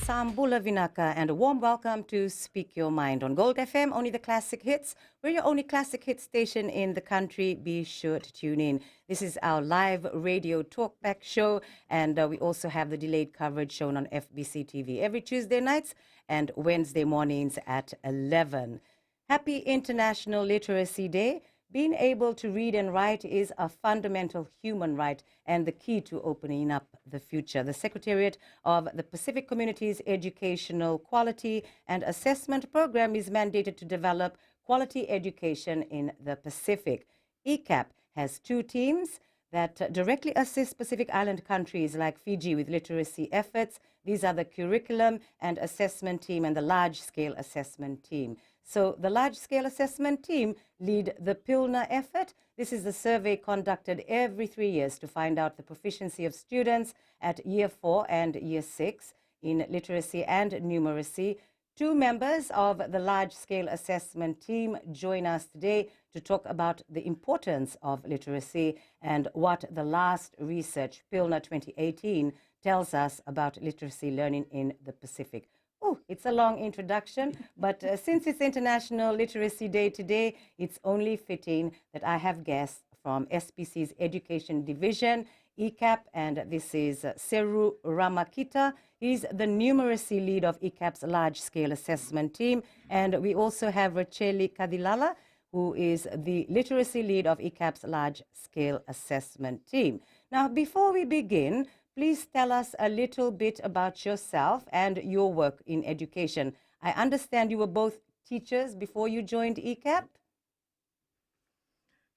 Sambula Vinaka, and a warm welcome to Speak Your Mind on Gold FM, only the classic hits. We're your only classic hit station in the country. Be sure to tune in. This is our live radio talkback show, and we also have the delayed coverage shown on FBC TV every Tuesday nights and Wednesday mornings at 11. Happy International Literacy Day. Being able to read and write is a fundamental human right and the key to opening up the future. The Secretariat of the Pacific Community's Educational Quality and Assessment Program is mandated to develop quality education in the Pacific. ECAP has two teams that directly assist Pacific Island countries like Fiji with literacy efforts. These are the Curriculum and Assessment Team and the Large-Scale Assessment Team. So the large-scale assessment team lead the PILNA effort. This is a survey conducted every 3 years to find out the proficiency of students at Year 4 and Year 6 in literacy and numeracy. Two members of the large-scale assessment team join us today to talk about the importance of literacy and what the last research, PILNA 2018, tells us about literacy learning in the Pacific. Oh, it's a long introduction, but since it's International Literacy Day today, it's only fitting that I have guests from SPC's Education Division, ECAP, and this is Seru Ramakita. He's the numeracy lead of ECAP's large-scale assessment team, and we also have Racheli Kadilala, who is the literacy lead of ECAP's large-scale assessment team. Now, before we begin, please tell us a little bit about yourself and your work in education. I understand you were both teachers before you joined ECAP.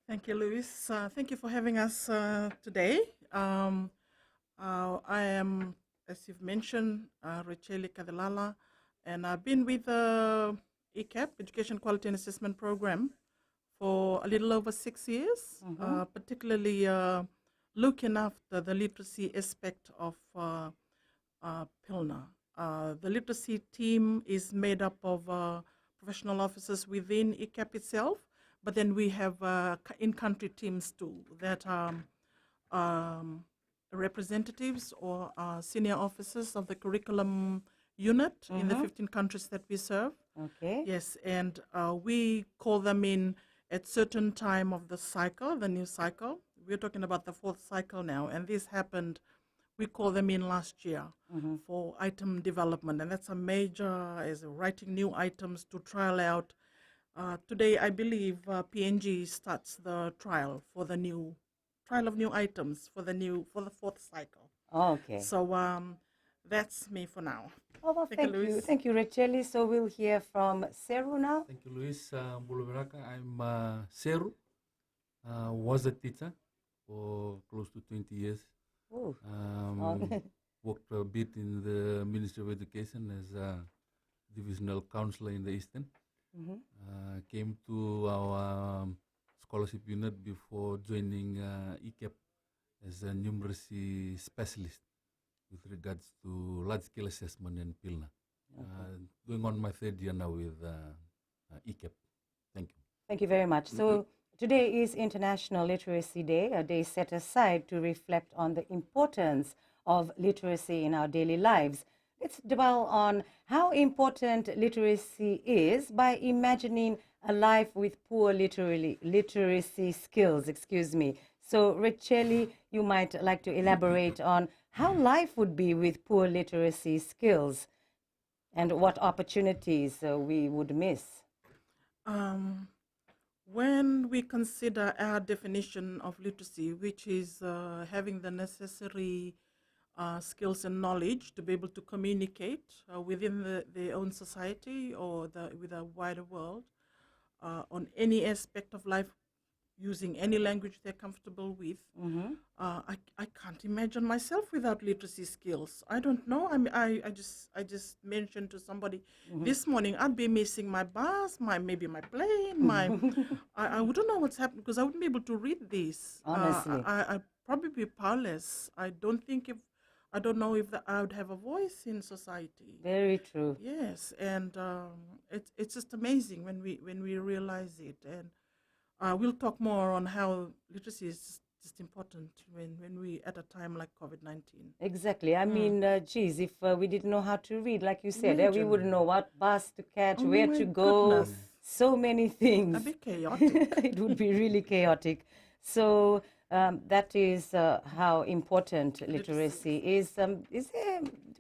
Thank you, Louise. Thank you for having us today. I am, as you've mentioned, Racheli Kadilala, and I've been with ECAP, Education Quality and Assessment Program, for a little over 6 years, particularly looking after the literacy aspect of PILNA. The literacy team is made up of professional officers within ECAP itself, but then we have in-country teams too that are representatives or senior officers of the curriculum unit in the 15 countries that we serve. Okay. Yes, and we call them in at certain time of the cycle, the new cycle. We're talking about the 4th cycle now, and this happened, we call them in last year for item development, and that's a major, is writing new items to trial out. Today, I believe PNG starts the trial for the trial of new items for the 4th cycle. Oh, okay. So that's me for now. Oh, well, thank you. Thank you, Racheli. So we'll hear from Seru now. Thank you, Luis. I'm Seru. Was a teacher for close to 20 years. Worked a bit in the Ministry of Education as a divisional counselor in the Eastern. Came to our scholarship unit before joining ECAP as a numeracy specialist with regards to large-scale assessment and PILNA. Going on my 3rd year now with ECAP. Thank you. Thank you very much. So today is International Literacy Day, a day set aside to reflect on the importance of literacy in our daily lives. Let's dwell on how important literacy is by imagining a life with poor literacy skills. So, Racheli, you might like to elaborate on how life would be with poor literacy skills and what opportunities we would miss. When we consider our definition of literacy, which is having the necessary skills and knowledge to be able to communicate within their own society or with the wider world on any aspect of life, using any language they're comfortable with. I can't imagine myself without literacy skills. I don't know. I just mentioned to somebody this morning I'd be missing my bus, maybe my plane, I wouldn't know what's happening because I wouldn't be able to read this. Honestly, I'd probably be powerless. I don't know if I would have a voice in society. Very true. Yes, and it's just amazing when we realize it. And we'll talk more on how literacy is just important when we at a time like COVID-19. Exactly. I mean, geez, if we didn't know how to read, like you said, we Imagine. wouldn't know what bus to catch, Oh where my to go, goodness. so many things. A bit chaotic. It would be really chaotic. So that is how important literacy is. Do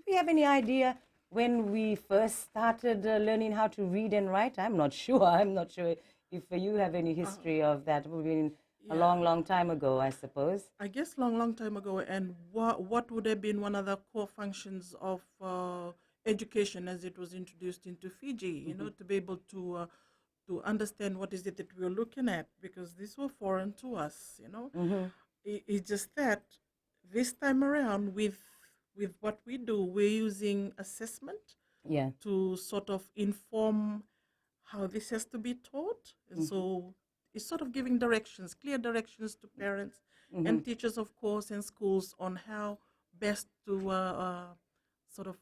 we have any idea when we first started learning how to read and write? I'm not sure. I'm not sure if you have any history of that. It would have been a long, long time ago, I suppose. I guess long time ago. And what would have been one of the core functions of education as it was introduced into Fiji? You know, to be able to understand what is it that we're looking at, because these were foreign to us. You know, it's just that this time around with what we do, we're using assessment to sort of inform how this has to be taught. And so it's sort of giving directions, clear directions to parents and teachers, of course, and schools on how best to sort of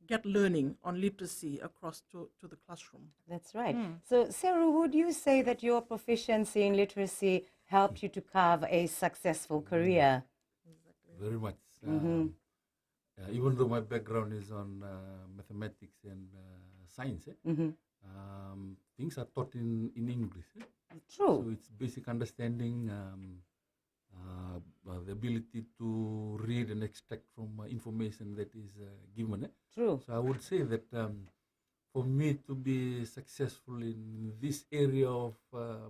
get learning on literacy across to the classroom. That's right. So, Seru, would you say that your proficiency in literacy helped you to carve a successful career? Very much. Even though my background is on mathematics and science, things are taught in English. True. So it's basic understanding, the ability to read and extract from information that is given. True. So I would say that for me to be successful in this area of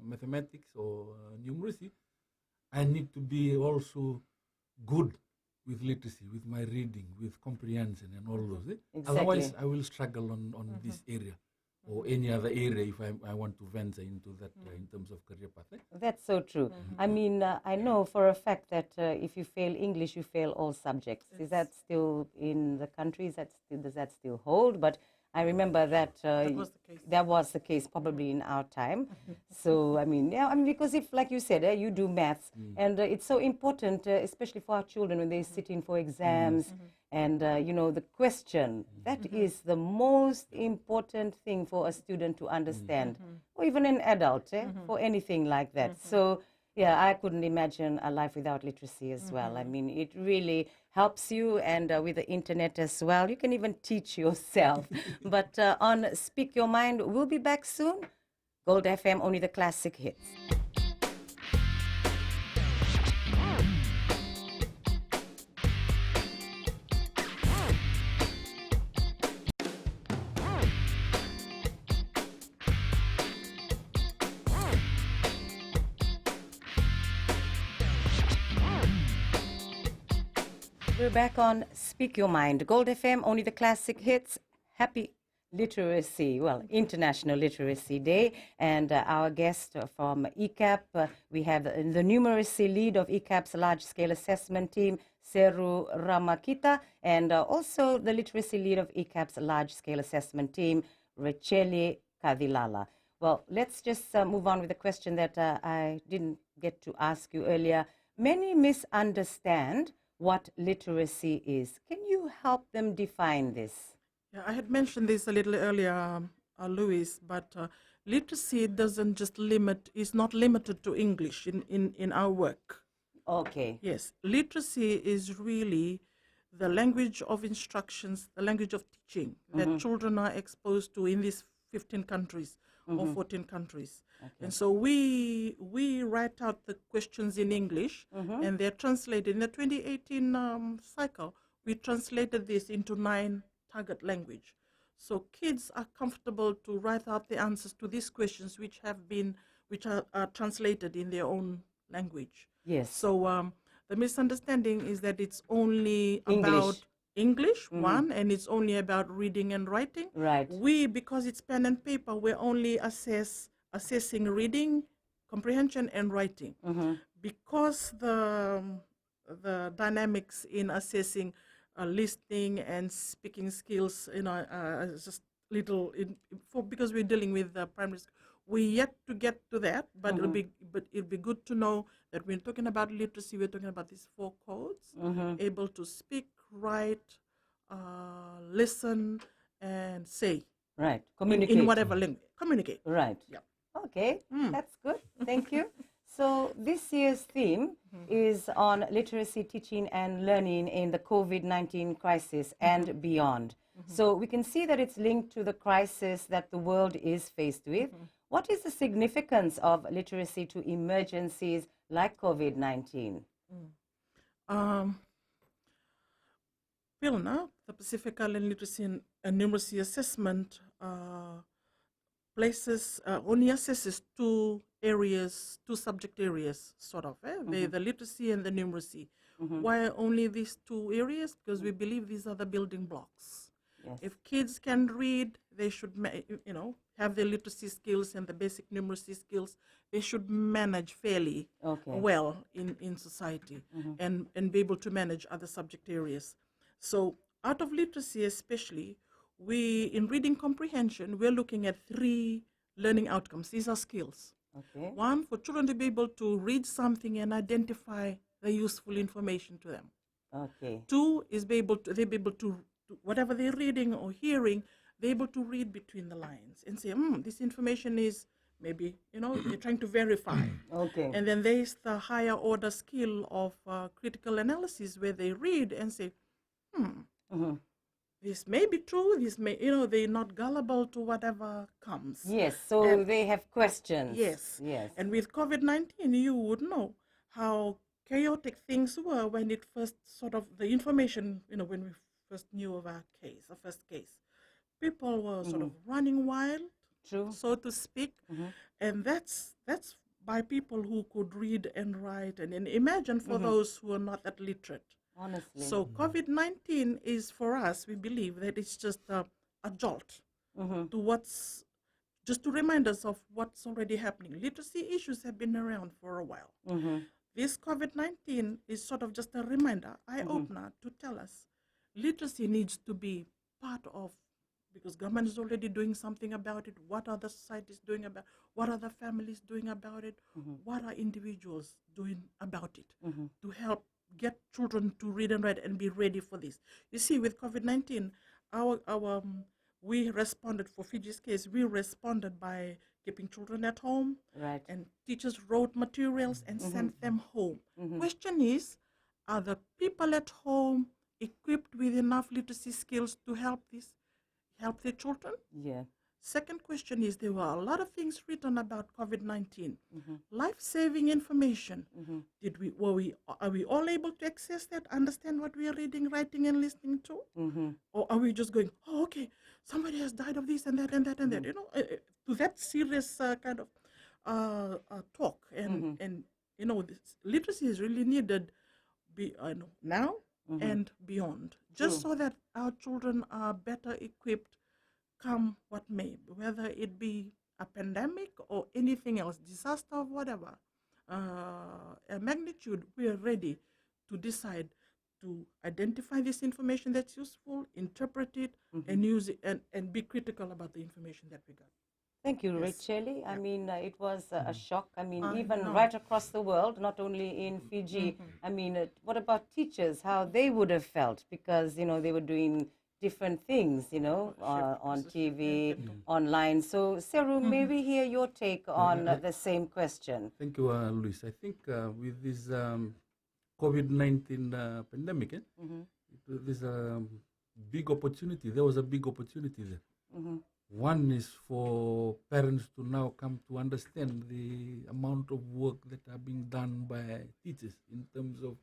mathematics or numeracy, I need to be also good with literacy, with my reading, with comprehension and all those. Exactly. Otherwise, I will struggle on this area or any other area if I want to venture into that in terms of career path. That's so true. I mean, I know for a fact that if you fail English, you fail all subjects. Is that still in the country? Does that still hold? But I remember that that was the case probably in our time. So, I mean, because if, like you said, you do maths, and it's so important, especially for our children when they sit in for exams, and, the question, that is the most important thing for a student to understand, or even an adult, for anything like that. So, yeah, I couldn't imagine a life without literacy as well. I mean, it really helps you, and with the internet as well, you can even teach yourself. But on Speak Your Mind, we'll be back soon. Gold FM, only the classic hits. We're back on Speak Your Mind. Gold FM, only the classic hits. Happy International Literacy Day. And our guest from ECAP, we have the numeracy lead of ECAP's large-scale assessment team, Seru Ramakita, and also the literacy lead of ECAP's large-scale assessment team, Racheli Kadilala. Well, let's just move on with the question that I didn't get to ask you earlier. Many misunderstand what literacy is. Can you help them define this? Yeah, I had mentioned this a little earlier, Louis, but literacy is not limited to English in our work. Okay. Yes, literacy is really the language of instructions, the language of teaching that children are exposed to in these 15 countries or 14 countries. Okay. And so we write out the questions in English and they're translated. In the 2018 cycle, we translated this into 9 target language. So kids are comfortable to write out the answers to these questions which are translated in their own language. Yes. So the misunderstanding is that it's only about English, one, and it's only about reading and writing. Right. Because it's pen and paper, we're only assessing reading, comprehension, and writing. Because the dynamics in assessing listening and speaking skills, just little because we're dealing with the primary school. We're yet to get to that, but it'll be good to know that when talking about literacy, we're talking about these 4 codes: able to speak, write, listen, and say. Right. Communicate. In whatever language. Communicate. Right. Yeah. Okay. That's good. Thank you. So this year's theme is on literacy, teaching and learning in the COVID-19 crisis and beyond. So we can see that it's linked to the crisis that the world is faced with. What is the significance of literacy to emergencies like COVID-19? Pilna, the Pacific Island Literacy and Numeracy Assessment places only assesses two areas, two subject areas, sort of. The literacy and the numeracy. Why only these two areas? Because we believe these are the building blocks. Yes. If kids can read, they should, have their literacy skills and the basic numeracy skills. They should manage fairly well in society and be able to manage other subject areas. So out of literacy especially, in reading comprehension, we're looking at 3 learning outcomes. These are skills. Okay. 1, for children to be able to read something and identify the useful information to them. Okay. 2 is they be able to whatever they're reading or hearing, they're able to read between the lines and say, this information is maybe, they're trying to verify. Okay. And then there's the higher order skill of critical analysis where they read and say, this may be true, this may, they're not gullible to whatever comes. Yes, so they have questions. Yes. Yes. And with COVID-19, you would know how chaotic things were when it first the information, when we first knew of our first case. People were sort of running wild, True. so to speak. And that's by people who could read and write. And imagine for those who are not that literate. Honestly. So COVID-19 is, for us, we believe that it's just a jolt to just to remind us of what's already happening. Literacy issues have been around for a while. This COVID-19 is sort of just a reminder, eye-opener, to tell us literacy needs to be part of, because government is already doing something about it. What are the societies doing about it? What are the families doing about it? What are individuals doing about it to help get children to read and write and be ready for this? You see, with COVID-19, we responded, for Fiji's case, we responded by keeping children at home. Right. And teachers wrote materials and sent them home. Question is, are the people at home equipped with enough literacy skills to help their children? Yeah. Second question is, there were a lot of things written about COVID-19, life-saving information. Are we all able to access that, understand what we are reading, writing, and listening to? Or are we just going, okay, somebody has died of this and that and that and that, to that serious kind of talk. And this literacy is really needed now and beyond, just so that our children are better equipped come what may, whether it be a pandemic or anything else, disaster of whatever a magnitude. We are ready to decide to identify this information that's useful, interpret it, and use it, and be critical about the information that we got. Thank you, Yes. Racheli. I mean, it was a shock. I mean, I even know. right across the world, not only in Fiji. I mean, what about teachers? How they would have felt, because, they were doing different things, on TV, online. So, Seru, may we hear your take on the same question? Thank you, Luis. I think with this COVID-19 pandemic, there's a big opportunity. There was a big opportunity there. One is for parents to now come to understand the amount of work that are being done by teachers in terms of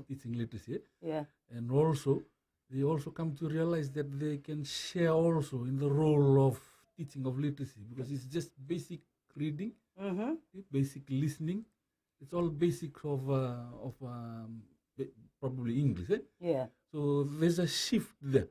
teaching literacy. Yeah. And also, they also come to realize that they can share also in the role of teaching of literacy, because it's just basic reading, basic listening. It's all basic of probably English. Yeah. So there's a shift there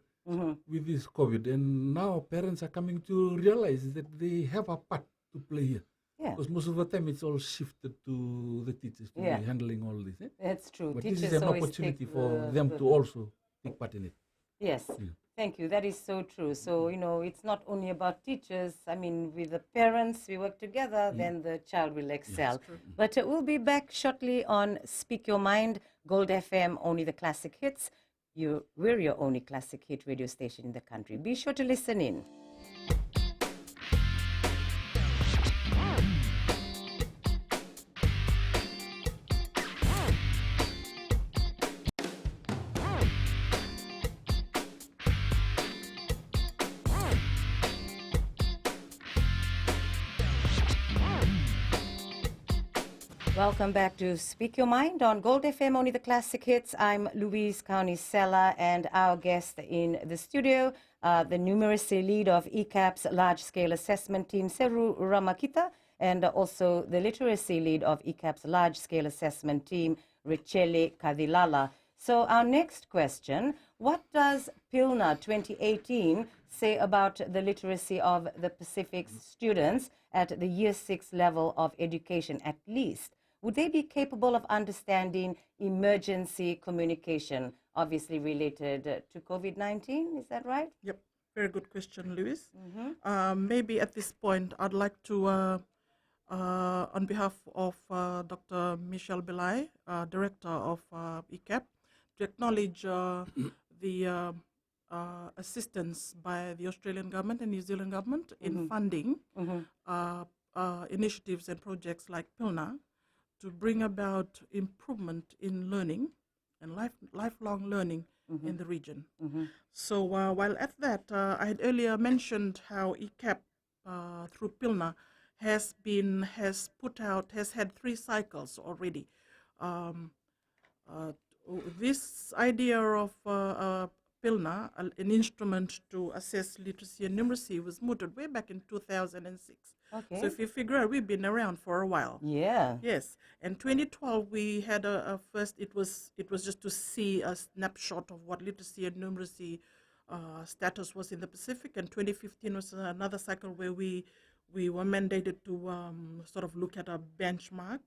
with this COVID, and now parents are coming to realize that they have a part to play here. Yeah. Because most of the time it's all shifted to the teachers to be handling all this. That's true. But Teachers this is an always opportunity take for them to also take part in it. Yes. Thank you. That is so true. So, it's not only about teachers. I mean, with the parents, we work together, then the child will excel. But we'll be back shortly on Speak Your Mind, Gold FM, only the classic hits. We're your only classic hit radio station in the country. Be sure to listen in. Welcome back to Speak Your Mind on Gold FM, only the classic hits. I'm Louise Kaunisela, and our guest in the studio, the numeracy lead of ECAP's large-scale assessment team, Seru Ramakita, and also the literacy lead of ECAP's large-scale assessment team, Richele Kadilala. So our next question, what does PILNA 2018 say about the literacy of the Pacific students at the Year 6 level of education at least? Would they be capable of understanding emergency communication, obviously related to COVID-19? Is that right? Yep, very good question, Louis. Maybe at this point, I'd like to, on behalf of Dr. Michelle Belay, Director of ECAP, to acknowledge the assistance by the Australian government and New Zealand government in funding initiatives and projects like PILNA to bring about improvement in learning and lifelong learning in the region. So while at that, I had earlier mentioned how ECAP through PILNA has had 3 cycles already. This idea of PILNA, an instrument to assess literacy and numeracy, was mooted way back in 2006. Okay. So if you figure out, we've been around for a while. Yeah. Yes. And 2012, we had a first, it was just to see a snapshot of what literacy and numeracy status was in the Pacific. And 2015 was another cycle where we were mandated to sort of look at a benchmark.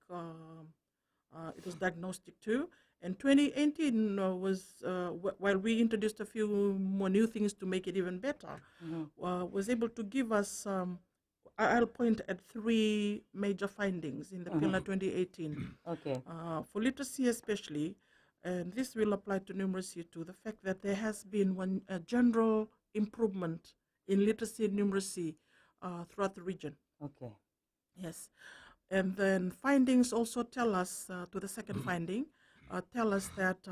It was diagnostic too. And 2018 was, while we introduced a few more new things to make it even better, was able to give us, I'll point at 3 major findings in the PILNA 2018. Okay. For literacy especially, and this will apply to numeracy too, the fact that there has been a general improvement in literacy and numeracy throughout the region. Okay. Yes. And then findings also tell us, to the second finding, tell us that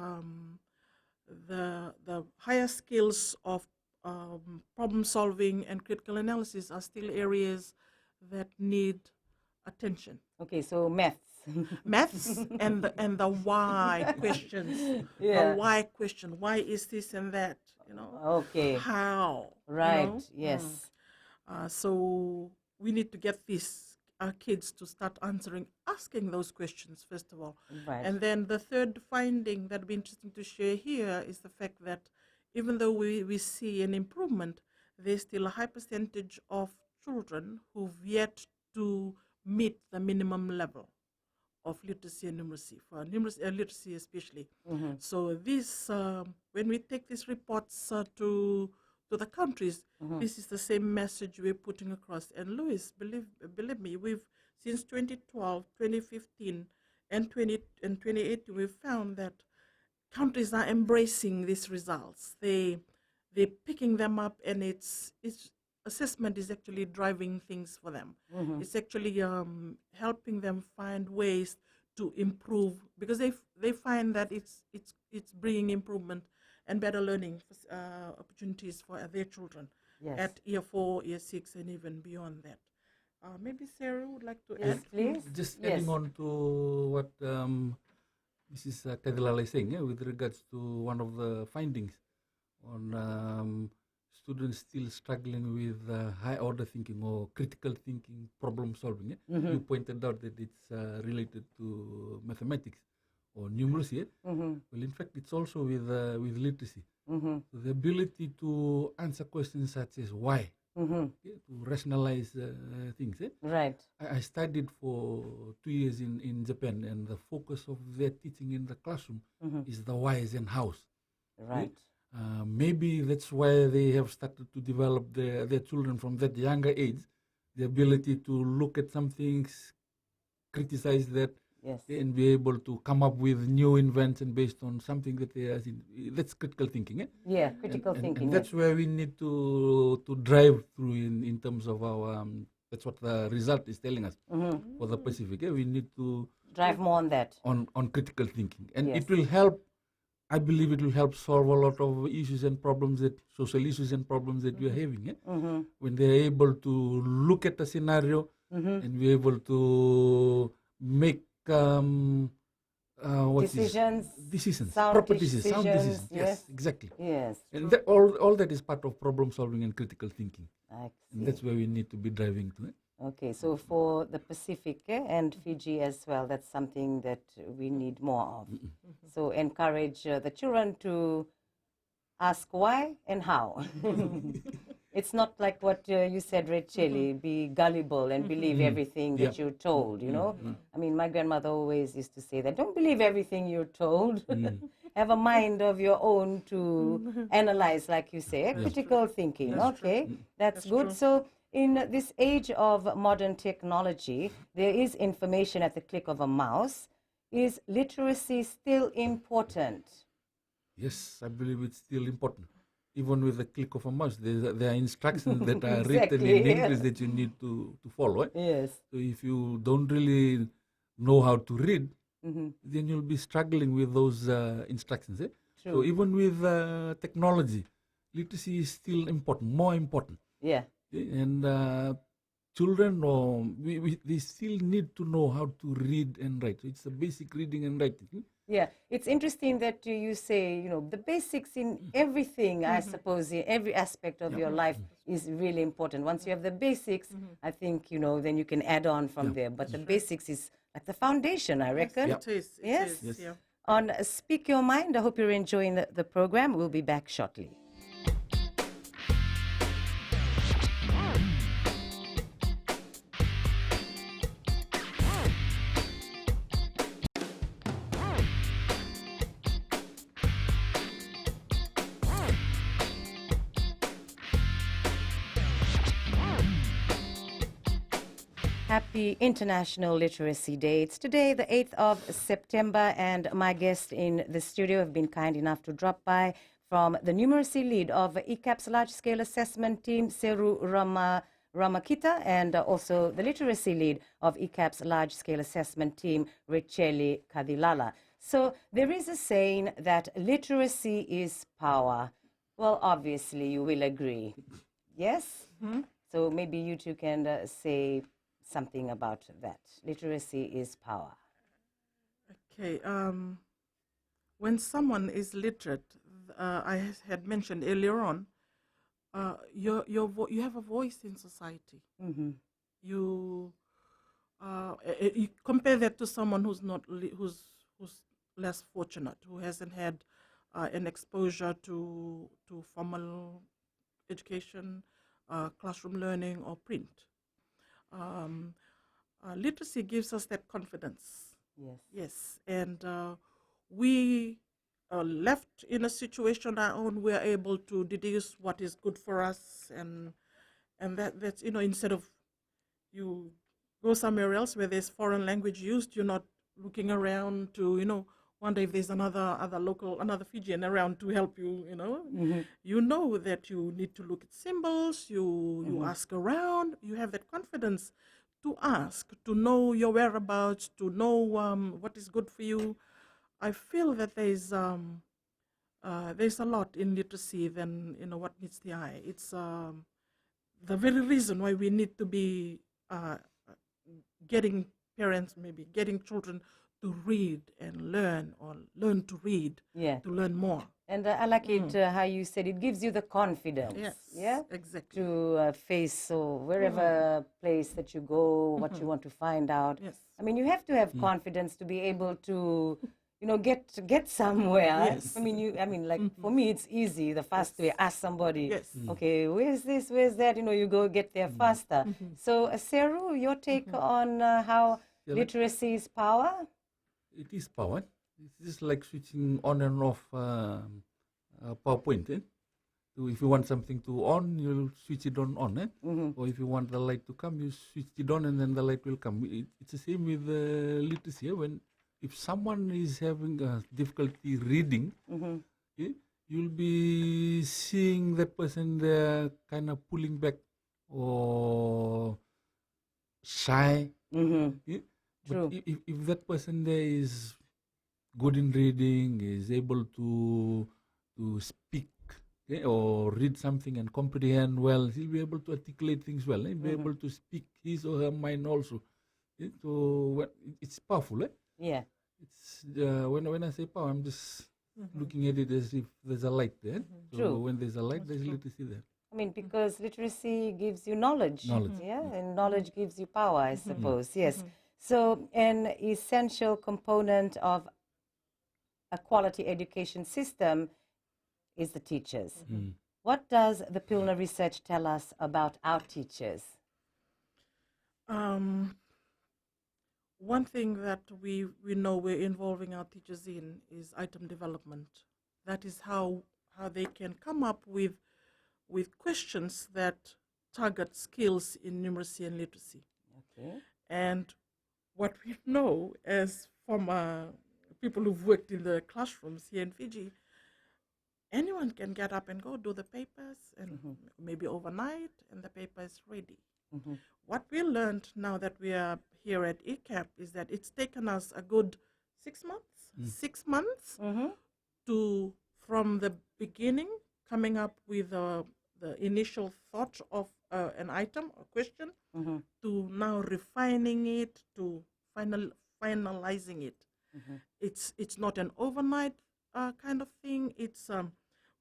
the higher skills of problem solving and critical analysis are still areas that need attention. Okay, so maths and the why questions. Yeah. The why question. Why is this and that? You know. Okay. How? Right. You know? Yes. So we need to get our kids to start asking those questions first of all. Right. And then the third finding that would be interesting to share here is the fact that even though we see an improvement, there's still a high percentage of children who've yet to meet the minimum level of literacy and numeracy, for literacy especially. So this, when we take these reports to the countries, this is the same message we're putting across. And Louis, believe me, we've since 2012, 2015, and 2018, we've found that countries are embracing these results. They're picking them up, and it's assessment is actually driving things for them. It's actually helping them find ways to improve, because they find that it's bringing improvement and better learning opportunities for their children at year 4, year 6, and even beyond that. Maybe Sarah would like to add. Please. Just adding on to what Mrs. Kadilala is saying, with regards to one of the findings on students still struggling with high order thinking or critical thinking, problem solving. You pointed out that it's related to mathematics or numeracy. Well, in fact, it's also with literacy. So the ability to answer questions such as why, to rationalize things. Right. I studied for 2 years in Japan, and the focus of their teaching in the classroom is the whys and hows. Right. Maybe that's why they have started to develop their children from that younger age, the ability to look at some things, criticize that, and be able to come up with new invention based on something that they are in. That's critical thinking. Yeah, critical thinking. And that's where we need to drive through in terms of our, that's what the result is telling us for the Pacific. We need to drive more on that. On critical thinking. And it will help, I believe it will help solve a lot of issues and problems, social issues and problems that we are having. When they are able to look at the scenario and be able to make what is Decisions, decisions, sound proper decisions, sound decisions, decisions. yes. Yes, exactly. Yes. And that, all that is part of problem solving and critical thinking. I And see. that's where we need to be driving to. Okay, so for the Pacific and Fiji as well, that's something that we need more of. So encourage the children to ask why and how. It's not like what you said, Racheli, be gullible and believe everything that you're told, you know. I mean, my grandmother always used to say that, don't believe everything you're told. Have a mind of your own to analyze, like you say, critical thinking. That's true. Okay, that's good. true. So in this age of modern technology, there is information at the click of a mouse. Is literacy still important? Yes, I believe it's still important. Even with the click of a mouse, there are instructions that are written Exactly, in English yes. that you need to follow. Yes. So if you don't really know how to read, then you'll be struggling with those instructions. So True. even with technology, literacy is still important, more important. Yeah. And children, they still need to know how to read and write. So it's a basic reading and writing. Yeah, it's interesting that you say, you know, the basics in everything, I suppose, in every aspect of your life is really important. Once you have the basics, I think, you know, then you can add on from there. But the basics is like the foundation, I reckon. It is. It Yes. is, Yes. yeah. On Speak Your Mind, I hope you're enjoying the program. We'll be back shortly. Happy International Literacy Day. It's today, the 8th of September, and my guests in the studio have been kind enough to drop by from the numeracy lead of ECAP's large-scale assessment team, Seru Ramakita, and also the literacy lead of ECAP's large-scale assessment team, Racheli Kadilala. So there is a saying that literacy is power. Well, obviously, you will agree. Yes? So maybe you two can say something about that. Literacy is power. Okay. When someone is literate, I had mentioned earlier on, you have a voice in society. You compare that to someone who's not who's less fortunate, who hasn't had an exposure to formal education, classroom learning, or print. Literacy gives us that confidence. Yes. Yes, and we left in a situation our own, we are able to deduce what is good for us, and that's, you know, instead of you go somewhere else where there's foreign language used, you're not looking around to, you know, wonder if there's another Fijian around to help you, you know. You know that you need to look at symbols, you ask around, you have that confidence to ask, to know your whereabouts, to know what is good for you. I feel that there's a lot in literacy than, you know, what meets the eye. It's the very reason why we need to be getting parents, maybe getting children to read and learn, or learn to read, Yeah. to learn more. And I like it how you said it gives you the confidence. Yes, Yeah. exactly. To face so wherever place that you go, what you want to find out. Yes. I mean, you have to have confidence to be able to, you know, get somewhere. Yes. I mean, like for me, it's easy. The fast way, ask somebody. Yes. Okay, where's this? Where's that? You know, you go get there faster. So, Seru, your take on how Yeah, literacy is power? It is power. It's just like switching on and off PowerPoint. So if you want something to on, you'll switch it on. Or if you want the light to come, you switch it on and then the light will come. It's the same with literacy. If someone is having difficulty reading, you'll be seeing that person there kind of pulling back or shy. Yeah? True. But if that person there is good in reading, is able to speak, or read something and comprehend well, he'll be able to articulate things well. He'll be able to speak his or her mind also. So it's powerful, eh? Yeah. It's when I say power, I'm just looking at it as if there's a light there. So True. when there's a light, there's literacy there. I mean, because literacy gives you knowledge. Knowledge. Yeah, and knowledge gives you power, I suppose. Yes. So, an essential component of a quality education system is the teachers. What does the Pilner research tell us about our teachers? One thing that we know we're involving our teachers in is item development. That is how they can come up with questions that target skills in numeracy and literacy. Okay. And what we know as from people who've worked in the classrooms here in Fiji, anyone can get up and go do the papers, and maybe overnight, and the paper is ready. What we learned now that we are here at ECAP is that it's taken us a good 6 months, 6 months to, from the beginning, coming up with the initial thought of an item or question, to now refining it, to finalizing it. It's not an overnight kind of thing. It's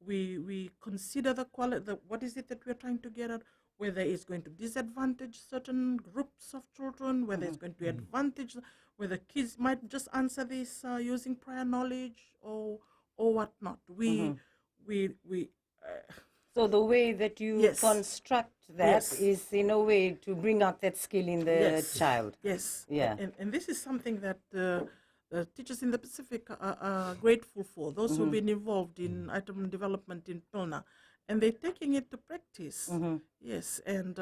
we consider the quality, what is it that we're trying to get at, whether it's going to disadvantage certain groups of children, whether it's going to advantage, whether kids might just answer this using prior knowledge or whatnot. So the way that you construct that is in a way to bring out that skill in the child. Yes. Yeah. And this is something that the teachers in the Pacific are grateful for, those who've been involved in item development in Pilna. And they're taking it to practice. Yes. And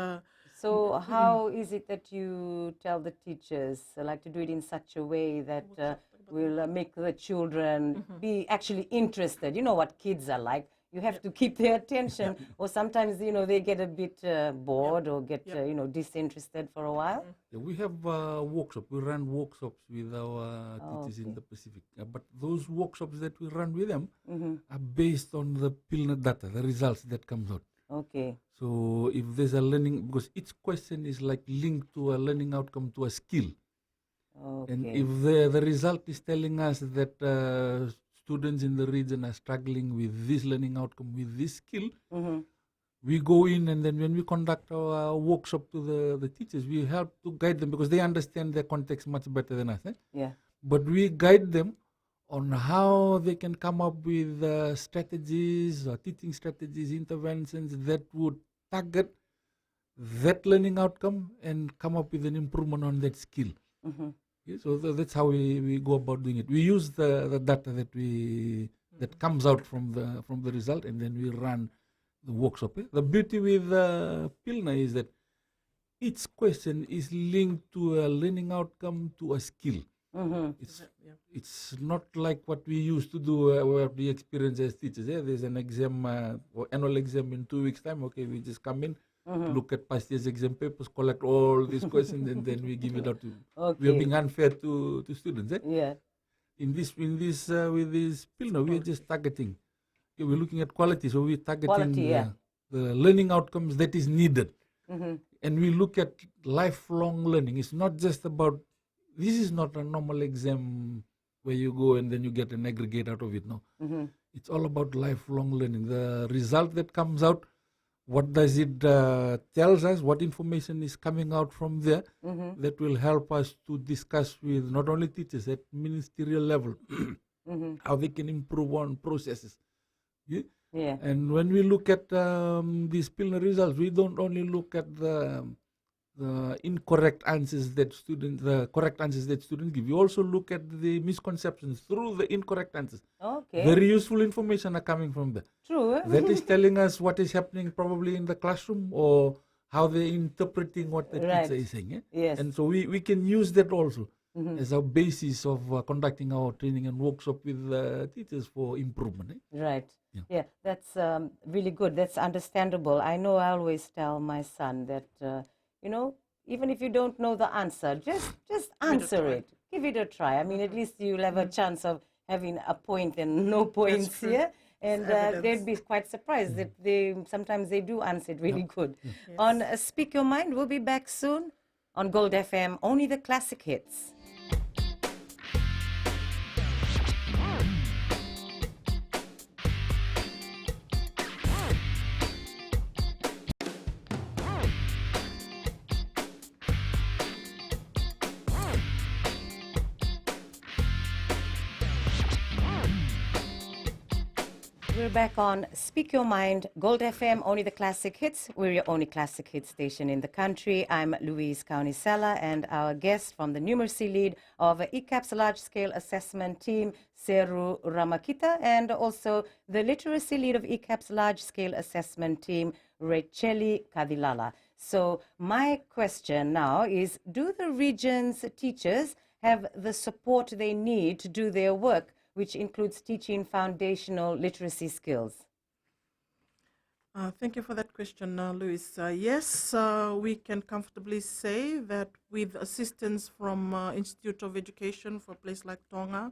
so how is it that you tell the teachers like to do it in such a way that will make the children be actually interested? You know what kids are like. You have to keep their attention, or sometimes they get a bit bored or get disinterested for a while. Yeah, we have workshops. We run workshops with our teachers in the Pacific. But those workshops that we run with them are based on the Pilner data, the results that comes out. Okay. So if there's a learning, because each question is like linked to a learning outcome, to a skill. Okay. And if the result is telling us that students in the region are struggling with this learning outcome, with this skill, we go in, and then when we conduct our workshop to the teachers, we help to guide them, because they understand their context much better than us. Yeah. But we guide them on how they can come up with strategies or teaching strategies, interventions that would target that learning outcome and come up with an improvement on that skill. Okay, so that's how we go about doing it. We use the data that comes out from the result, and then we run the workshop. The beauty with Pilna is that each question is linked to a learning outcome, to a skill. It's not like what we used to do, where we experience as teachers. There's an exam or annual exam in 2 weeks' time. Okay, we just come in, look at past year's exam papers, collect all these questions, and then we give it out to. We are being unfair to students. Yeah. In this with this Pilna, we are just targeting. Okay, we're looking at quality, so we're targeting the learning outcomes that is needed, and we look at lifelong learning. It's not just about. This is not a normal exam where you go and then you get an aggregate out of it. No, it's all about lifelong learning. The result that comes out, what does it tells us? What information is coming out from there that will help us to discuss with not only teachers at ministerial level, how they can improve on processes. Yeah. And when we look at these Pilner results, we don't only look at the incorrect answers that the correct answers that students give. We also look at the misconceptions through the incorrect answers. Okay. Very useful information are coming from there. True. That is telling us what is happening probably in the classroom, or how they're interpreting what the teacher is saying. Yes. And so we can use that also as our basis of conducting our training and workshop with teachers for improvement. Right. Yeah, that's really good. That's understandable. I know I always tell my son that, even if you don't know the answer, just answer it. Give it a try. I mean, at least you'll have a chance of having a point and no points here. And they'd be quite surprised that sometimes they do answer it really good. Yes. On Speak Your Mind, we'll be back soon on Gold FM, only the classic hits. We're back on Speak Your Mind, Gold FM, only the classic hits. We're your only classic hit station in the country. I'm Louise Kaunisela, and our guest from the numeracy lead of ECAP's large-scale assessment team, Seru Ramakita, and also the literacy lead of ECAP's large-scale assessment team, Racheli Kadilala. So my question now is, do the region's teachers have the support they need to do their work, which includes teaching foundational literacy skills? Thank you for that question, Louis. Yes, we can comfortably say that with assistance from Institute of Education for a place like Tonga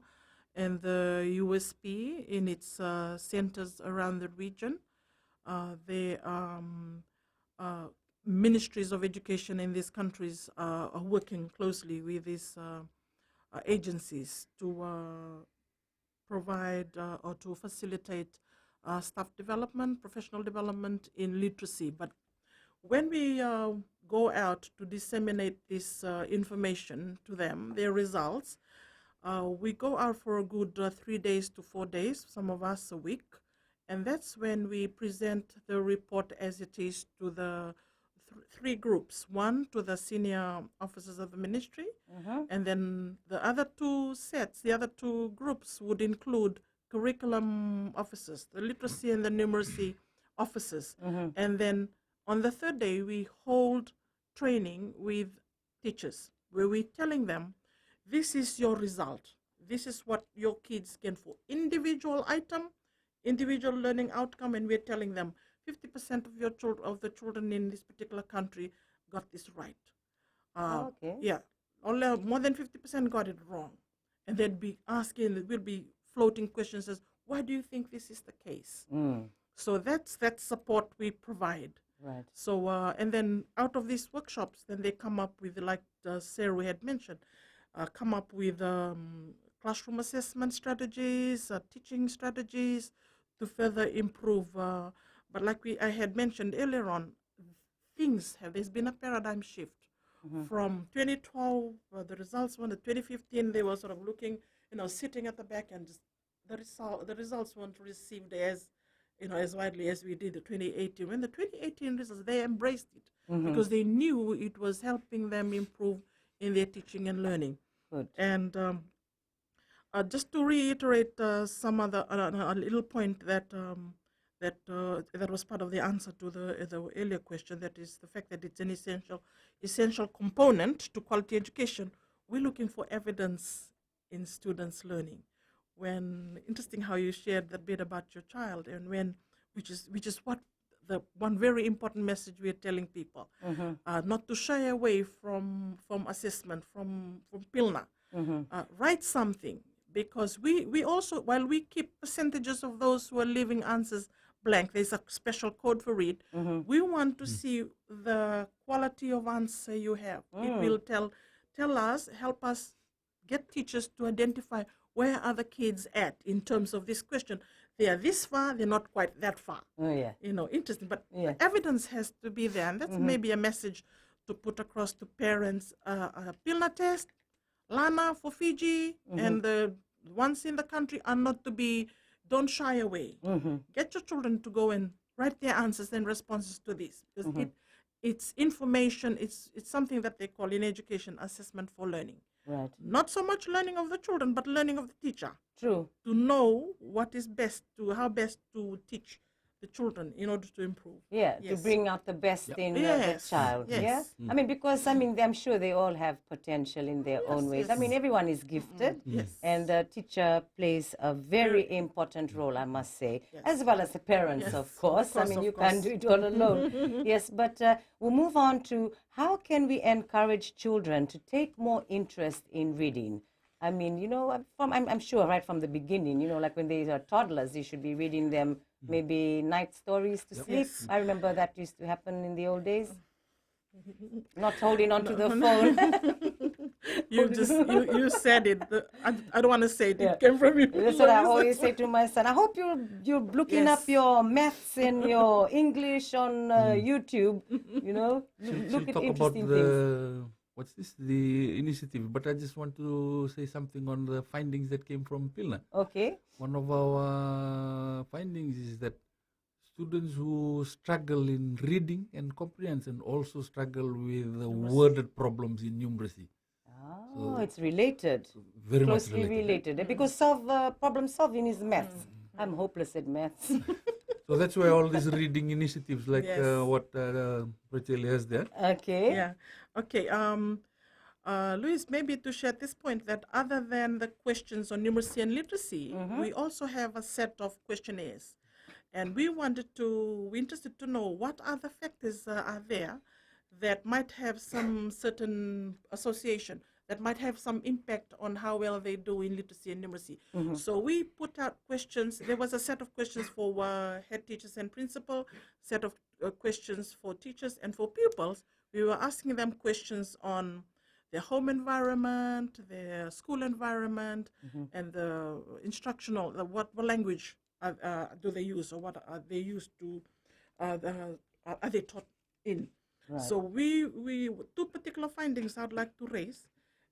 and the USP in its centers around the region, the ministries of education in these countries are working closely with these agencies to provide or to facilitate staff development, professional development in literacy. But when we go out to disseminate this information to them, their results, we go out for a good 3 days to 4 days, some of us a week, and that's when we present the report as it is to the three groups. One to the senior officers of the ministry, and then the other two sets, the other two groups would include curriculum officers, the literacy and the numeracy officers. And then on the third day, we hold training with teachers where we're telling them, this is your result. This is what your kids can for individual item, individual learning outcome, and we're telling them 50% of your of the children in this particular country got this right. Okay. Yeah, only more than 50% got it wrong, and they'd be asking. We'll be floating questions as, why do you think this is the case? So that's that support we provide. Right. So and then out of these workshops, then they come up with, like Sarah had mentioned, come up with classroom assessment strategies, teaching strategies to further improve. But like I had mentioned earlier on, there's been a paradigm shift. From 2012, the results were in 2015, they were sort of looking, sitting at the back, and just the results weren't received as, as widely as we did the 2018. When the 2018 results, they embraced it because they knew it was helping them improve in their teaching and learning. Good. And just to reiterate some other a little point that that was part of the answer to the earlier question, that is the fact that it's an essential component to quality education. We're looking for evidence in students' learning. Interesting how you shared that bit about your child, and which is what the one very important message we are telling people, not to shy away from assessment, from PILNA. Write something, because we also, while we keep percentages of those who are leaving answers blank, there's a special code for it. We want to see the quality of answer you have. It will help us get teachers to identify where are the kids at in terms of this question. They are this far, they're not quite that far. Oh, yeah. Interesting, but Yeah. the evidence has to be there, and that's maybe a message to put across to parents. A PILNA test, LANA for Fiji, and the ones in the country are not to be, don't shy away. Get your children to go and write their answers and responses to this, because it's information, it's something that they call in education assessment for learning. Right. Not so much learning of the children, but learning of the teacher. True. To know what is best, how best to teach the children in order to improve. Yeah, Yes. to bring out the best in the Yes, child. yes. Yeah. I mean, because I'm sure they all have potential in their own ways. I yes. mean, everyone is gifted, Yes. and the teacher plays a very important role, I must say, as well as the parents, Yes, of course. I mean, you can't do it all alone. Yes, but we'll move on to how can we encourage children to take more interest in reading. I mean, I'm sure right from the beginning, like when they are toddlers, you should be reading them maybe night stories to sleep. Yes. I remember that used to happen in the old days. Not holding on to the phone. You said it. I don't want to say it. Yeah. It came from you. That's what I always say to my son. I hope you're looking up Yes. your maths and your English on YouTube. You know, She'll look at talk about interesting the things. what's this, the initiative, but I just want to say something on the findings that came from Pilna. Okay. One of our findings is that students who struggle in reading and comprehension also struggle with worded problems in numeracy. Oh, So- it's related. So very Closely much related. Because problem solving is maths. I'm hopeless at maths. So that's why all these reading initiatives like Yes. what Rachel has there. Okay. Yeah. Okay. Luis, maybe to share at this point that other than the questions on numeracy and literacy, we also have a set of questionnaires. And we're interested to know what other factors are there that might have some certain association, that might have some impact on how well they do in literacy and numeracy. So we put out questions. There was a set of questions for head teachers and principal, set of questions for teachers and for pupils. We were asking them questions on their home environment, their school environment, and the instructional, what language do they use, or what are they used to, are they taught in. Right. So we two particular findings I'd like to raise.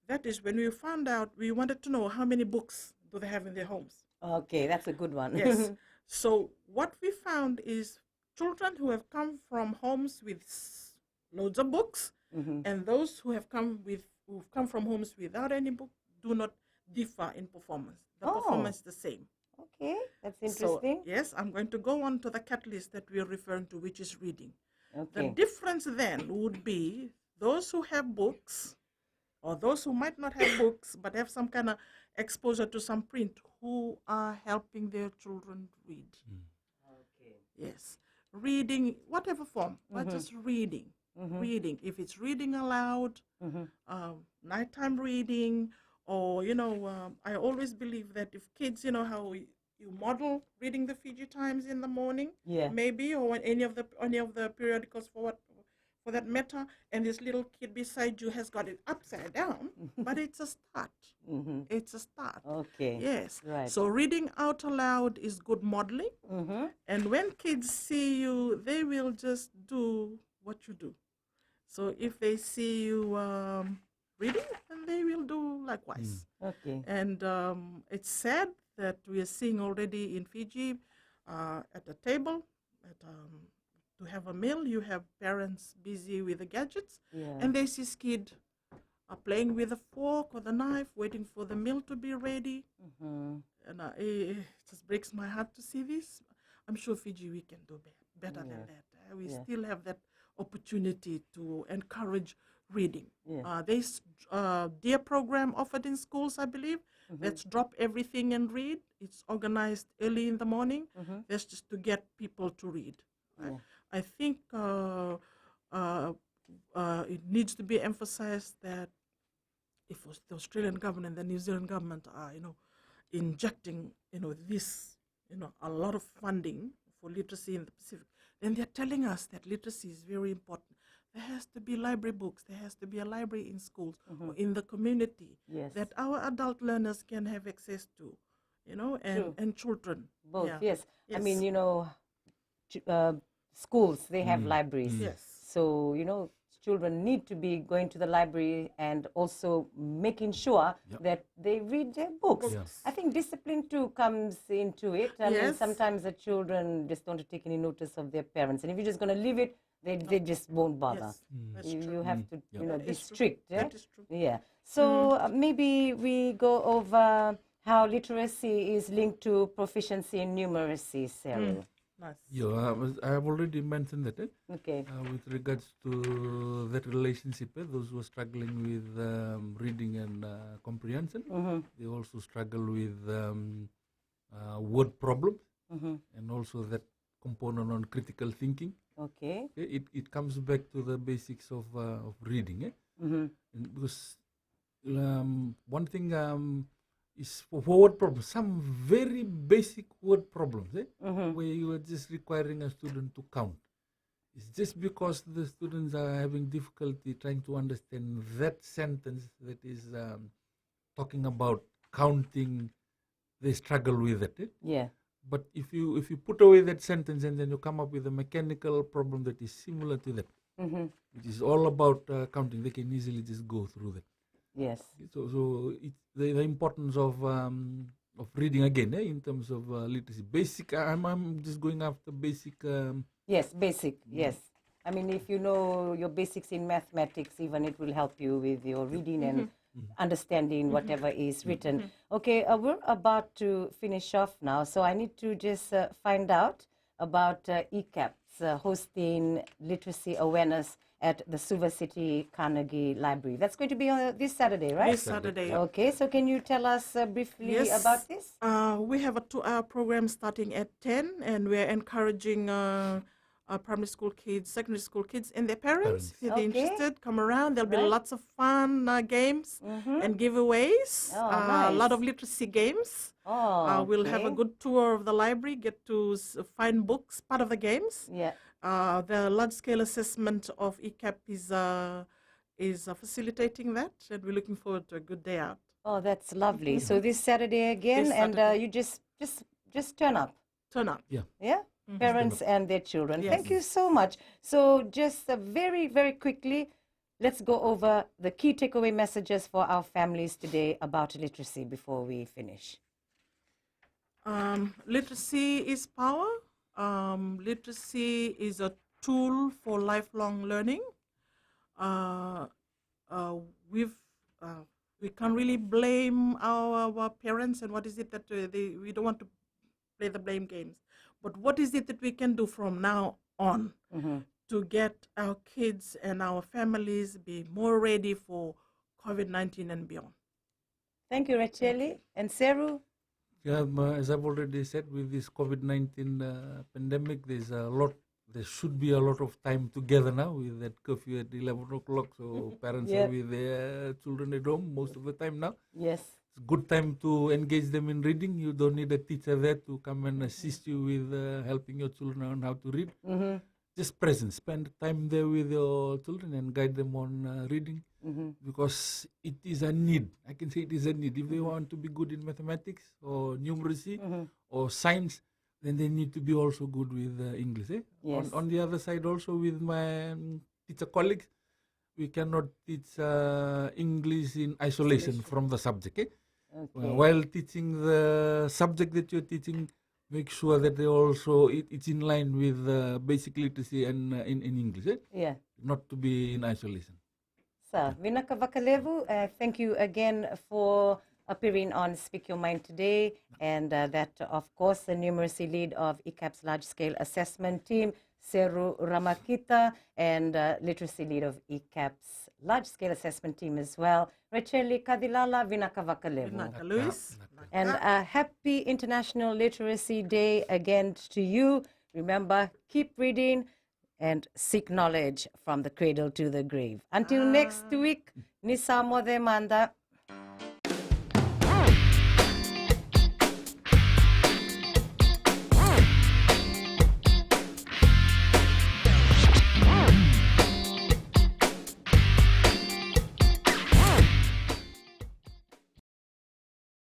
That is, when we found out, we wanted to know how many books do they have in their homes. Okay, that's a good one. Yes. So what we found is children who have come from homes with loads of books, and those who've come from homes without any book do not differ in performance. The performance is the same. Okay, that's So, interesting. yes, I'm going to go on to the catalyst that we're referring to, which is reading. The Okay. difference then would be those who have books, or those who might not have books but have some kind of exposure to some print, who are helping their children read. Okay. Yes, reading, whatever form, but just reading. Reading, if it's reading aloud, nighttime reading, or I always believe that if kids, how you model reading the Fiji Times in the morning, Yeah. maybe, or when any of the periodicals for that matter, and this little kid beside you has got it upside down, but it's a start. It's a start. Okay. Yes. Right. So reading out aloud is good modeling, and when kids see you, they will just do what you do. So if they see you reading, then they will do likewise. Okay. And it's sad that we are seeing already in Fiji at a table, to have a meal, you have parents busy with the gadgets, Yeah. and they see this kid playing with a fork or the knife, waiting for the meal to be ready. And it just breaks my heart to see this. I'm sure Fiji, we can do better than that. We still have that opportunity to encourage reading. Yeah. There's DEAR program offered in schools, I believe. Let's drop everything and read. It's organized early in the morning. That's just to get people to read. Yeah. I think it needs to be emphasized that if the Australian government and the New Zealand government are, injecting, this, a lot of funding for literacy in the Pacific, then they're telling us that literacy is very important. There has to be library books. There has to be a library in schools or in the community Yes. that our adult learners can have access to, and children. Both. Yeah. Yes. I mean, Yes. schools, they have libraries. Yes. So, children need to be going to the library and also making sure that they read their books. Yes. I think discipline too comes into it. I mean, Yes. sometimes the children just don't take any notice of their parents. And if you're just going to leave it, they just won't bother. Yes. That's You true. have to, That be is true. strict. Yeah? That is true. Yeah. So maybe we go over how literacy is linked to proficiency in numeracy, Sarah. Nice. Yeah, I have already mentioned that. Okay. With regards to that relationship, those who are struggling with reading and comprehension, they also struggle with word problems, and also that component on critical thinking. Okay. It comes back to the basics of reading, and because one thing is for word problems, some very basic word problems, where you are just requiring a student to count. It's just because the students are having difficulty trying to understand that sentence that is talking about counting. They struggle with it. Yeah. But if you put away that sentence and then you come up with a mechanical problem that is similar to that, which is all about counting, they can easily just go through that. Yes. So it's the importance of reading again, in terms of literacy. Basic. I'm just going after basic. Yes, basic. Yes. I mean, if you know your basics in mathematics, even it will help you with your reading and understanding whatever is written. Okay, we're about to finish off now, so I need to just find out about ECAP's hosting literacy awareness at the Suva City Carnegie Library. That's going to be on this Saturday, right? This Saturday. Okay, so can you tell us briefly Yes. about this? We have a 2-hour program starting at 10, and we're encouraging primary school kids, secondary school kids, and their parents. If they're Okay. interested, come around. There'll be Right. lots of fun games and giveaways. Oh, A lot nice. of literacy games. Oh, We'll have a okay. good tour of the library, get to find books, part of the games. Yeah. The large-scale assessment of ECAP is facilitating that, and we're looking forward to a good day out. Oh, that's lovely. So this Saturday again, This and Saturday. you just turn up. Turn up. Yeah, parents and their children. Yes. Thank you so much. So just very, very quickly, let's go over the key takeaway messages for our families today about literacy before we finish. Literacy is power. Literacy is a tool for lifelong learning. We can't really blame our parents, and what is it that we don't want to play the blame games. But what is it that we can do from now on to get our kids and our families be more ready for COVID-19 and beyond? Thank you, Racheli. And Seru? Yeah, as I've already said, with this COVID-19 pandemic, there should be a lot of time together now with that curfew at 11 o'clock. So parents Yeah. are with their children at home most of the time now. Yes. It's a good time to engage them in reading. You don't need a teacher there to come and assist you with helping your children on how to read. Just present. Spend time there with your children and guide them on reading. Because it is a need. I can say it is a need. If they want to be good in mathematics or numeracy or science, then they need to be also good with English. Yes. On the other side, also with my teacher colleagues, we cannot teach English in isolation from the subject. Okay. While teaching the subject that you're teaching, make sure that they also it's in line with basic literacy and in English. Yeah. Not to be in isolation. So, Vinaka Vakalevu, thank you again for appearing on Speak Your Mind today, and that, of course, the numeracy lead of ECAP's large-scale assessment team, Seru Ramakita, and literacy lead of ECAP's large-scale assessment team as well, Racheli Kadilala, Vinaka Vakalevu. Naka Luis. And a happy International Literacy Day again to you. Remember, keep reading and seek knowledge from the cradle to the grave. Until next week, Nisamo Demanda.